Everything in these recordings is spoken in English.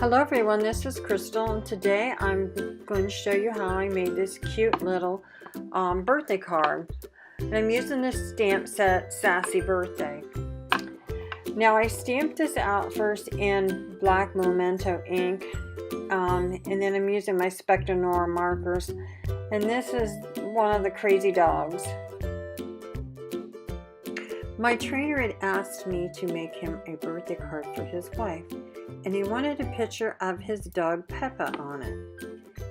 Hello everyone, this is Crystal, and today I'm going to show you how I made this cute little birthday card. And I'm using this stamp set, Sassy Birthday. Now I stamped this out first in black Memento ink, and then I'm using my Spectra Noir markers. And this is one of the crazy dogs. My trainer had asked me to make him a birthday card for his wife, and he wanted a picture of his dog Peppa on it.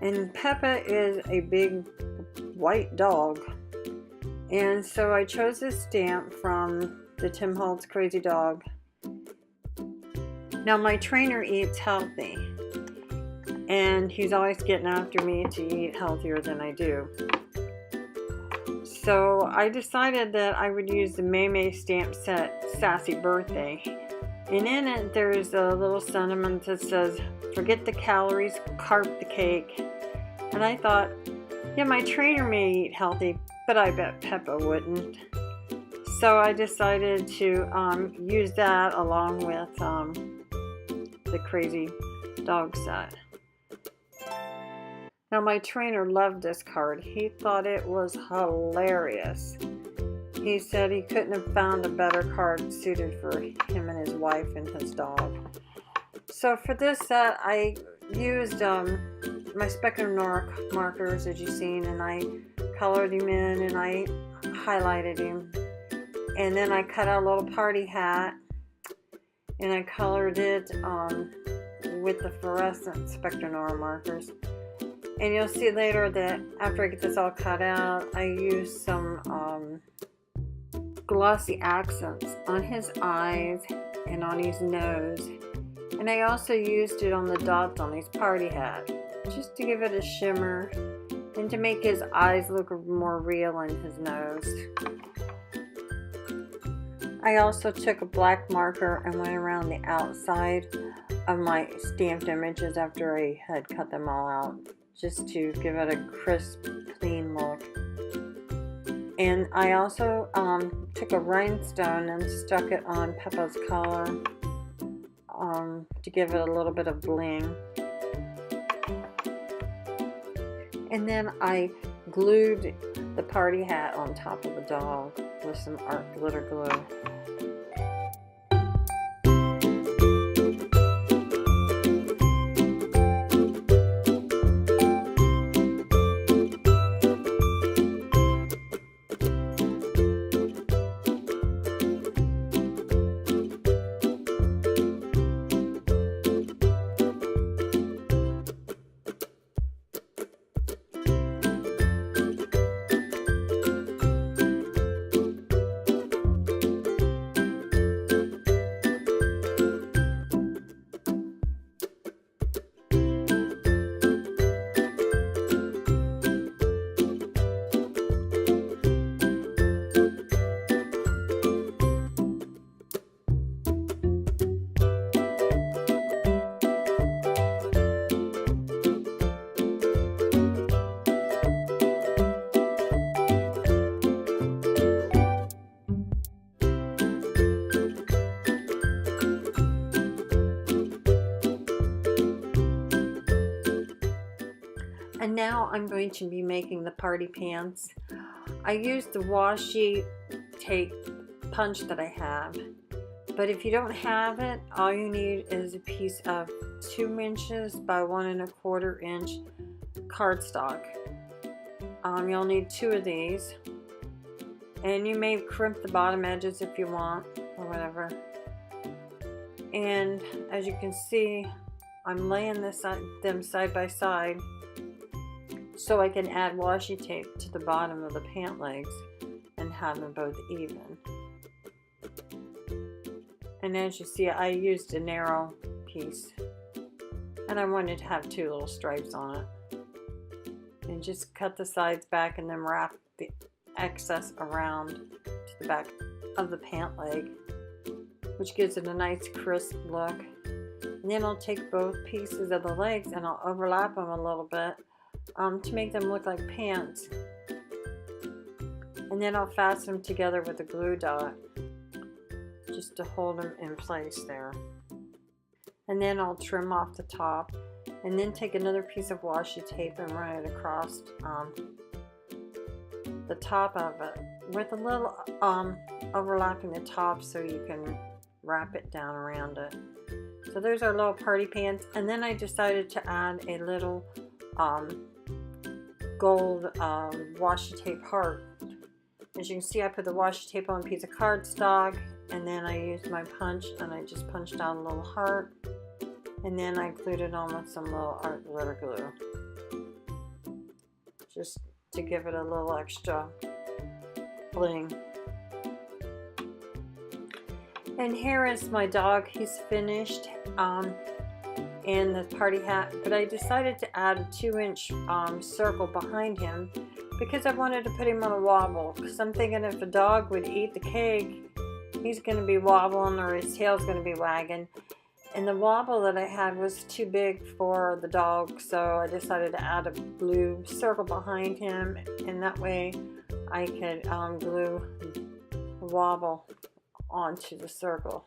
And Peppa is a big white dog, and so I chose this stamp from the Tim Holtz Crazy Dog. Now my trainer eats healthy, and he's always getting after me to eat healthier than I do. So I decided that I would use the Maymaymadeit stamp set Sassy Birthday. And in it there's a little sentiment that says, forget the calories, carp the cake. And I thought, yeah, my trainer may eat healthy, but I bet Peppa wouldn't. So I decided to use that along with the Crazy Dog set. Now my trainer loved this card. He thought it was hilarious. He said he couldn't have found a better card suited for him and his wife and his dog. So for this set I used my Spectra Noir markers, as you've seen, and I colored him in and I highlighted him. And then I cut out a little party hat and I colored it with the fluorescent Spectra Noir markers. And you'll see later that after I get this all cut out, I use some glossy accents on his eyes and on his nose. And I also used it on the dots on his party hat, just to give it a shimmer and to make his eyes look more real in his nose. I also took a black marker and went around the outside of my stamped images after I had cut them all out, just to give it a crisp, clean look. And I also took a rhinestone and stuck it on Peppa's collar to give it a little bit of bling. And then I glued the party hat on top of the dog with some art glitter glue. And now I'm going to be making the party pants. I used the washi tape punch that I have, but if you don't have it, all you need is a piece of 2 inches by 1¼ inch cardstock. You'll need 2 of these, and you may crimp the bottom edges if you want, or whatever. And as you can see, I'm laying them side by side so I can add washi tape to the bottom of the pant legs and have them both even. And as you see, I used a narrow piece, and I wanted to have 2 little stripes on it. And just cut the sides back and then wrap the excess around to the back of the pant leg, which gives it a nice crisp look. And then I'll take both pieces of the legs and I'll overlap them a little bit to make them look like pants. And then I'll fasten them together with a glue dot just to hold them in place there. and then I'll trim off the top, and then take another piece of washi tape and run it across the top of it with a little overlapping the top so you can wrap it down around it. So there's our little party pants, and then I decided to add a little gold washi tape heart. As you can see, I put the washi tape on a piece of cardstock, and then I used my punch and I just punched out a little heart, and then I glued it on with some little art glitter glue, just to give it a little extra bling. And here is my dog. He's finished, and the party hat, but I decided to add a 2-inch circle behind him because I wanted to put him on a wobble, because I'm thinking if a dog would eat the cake, he's going to be wobbling or his tail's going to be wagging. And the wobble that I had was too big for the dog, so I decided to add a blue circle behind him, and that way I could glue the wobble onto the circle.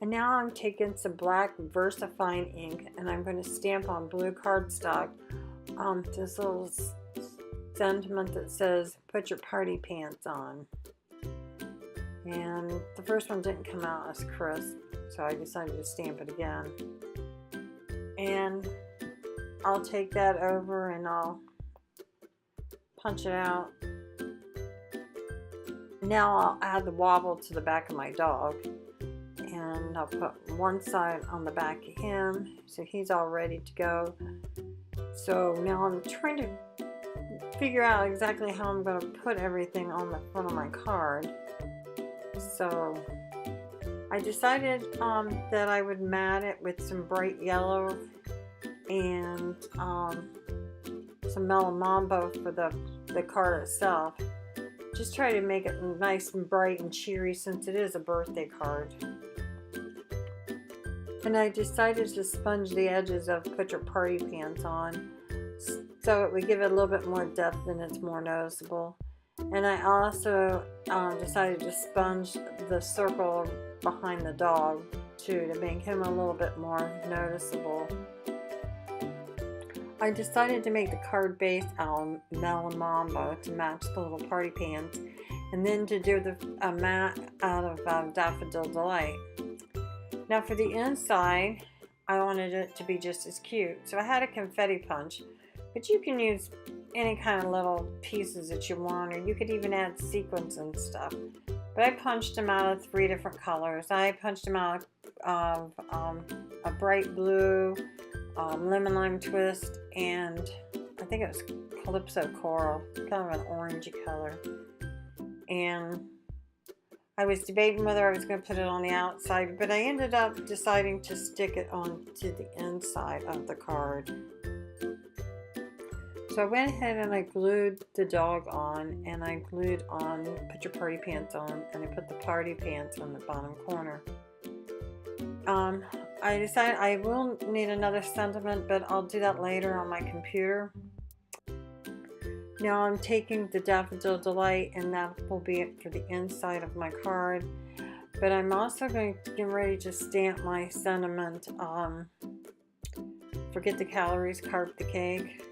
Now I'm taking some black VersaFine ink, and I'm going to stamp on blue cardstock this little sentiment that says, "Put your party pants on." And the first one didn't come out as crisp, so I decided to stamp it again. And I'll take that over and I'll punch it out. Now I'll add the wobble to the back of my dog. And I'll put one side on the back of him, so he's all ready to go. So now I'm trying to figure out exactly how I'm going to put everything on the front of my card. So I decided that I would mat it with some bright yellow and some mellow mambo for the card itself. Just try to make it nice and bright and cheery since it is a birthday card. And I decided to sponge the edges of "Put your party pants on" so it would give it a little bit more depth and it's more noticeable. And I also decided to sponge the circle behind the dog too, to make him a little bit more noticeable. I decided to make the card base out of mellow mambo to match the little party pants, and then to do a mat out of Daffodil Delight. Now for the inside, I wanted it to be just as cute, so I had a confetti punch, but you can use any kind of little pieces that you want, or you could even add sequins and stuff. But I punched them out of 3 different colors. I punched them out of a bright blue, lemon lime twist, and I think it was Calypso Coral, kind of an orangey color. And I was debating whether I was going to put it on the outside, but I ended up deciding to stick it onto the inside of the card. So I went ahead and I glued the dog on, and I glued on "Put your party pants on," and I put the party pants on the bottom corner. I decided I will need another sentiment, but I'll do that later on my computer. Now I'm taking the Daffodil Delight, and that will be it for the inside of my card. But I'm also going to get ready to stamp my sentiment, "Forget the calories, carve the cake."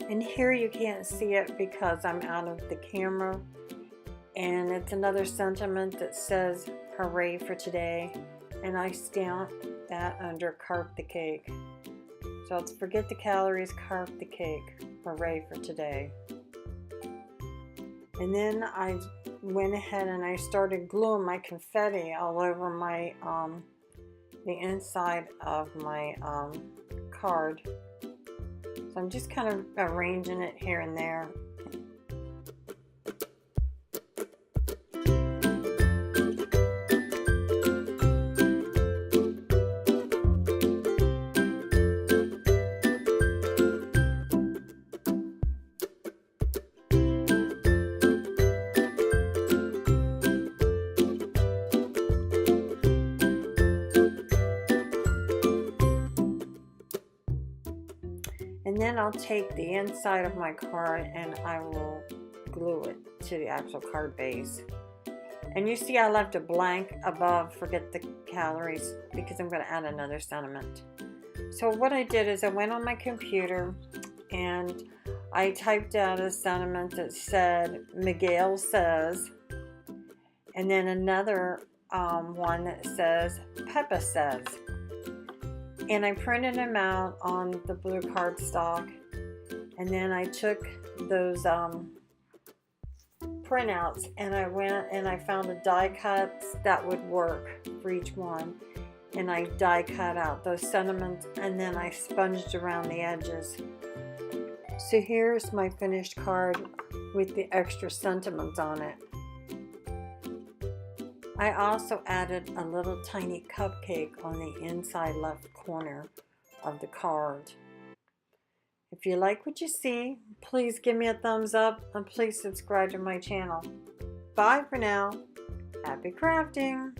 And here you can't see it because I'm out of the camera. And it's another sentiment that says, "Hooray for today." and I stamped that under carve the cake. So let's forget the calories, carve the cake. Hooray for today. And then I went ahead and I started gluing my confetti all over my the inside of my card. So I'm just kind of arranging it here and there. And then I'll take the inside of my card and I will glue it to the actual card base. And you see I left a blank above, forget the calories, because I'm going to add another sentiment. So what I did is I went on my computer and I typed out a sentiment that said, Miguel says, and then another one that says, Peppa says. And I printed them out on the blue cardstock, and then I took those printouts and I went and I found a die cuts that would work for each one, and I die cut out those sentiments and then I sponged around the edges. So here's my finished card with the extra sentiments on it. I also added a little tiny cupcake on the inside left corner of the card. If you like what you see, please give me a thumbs up and please subscribe to my channel. Bye for now. Happy crafting!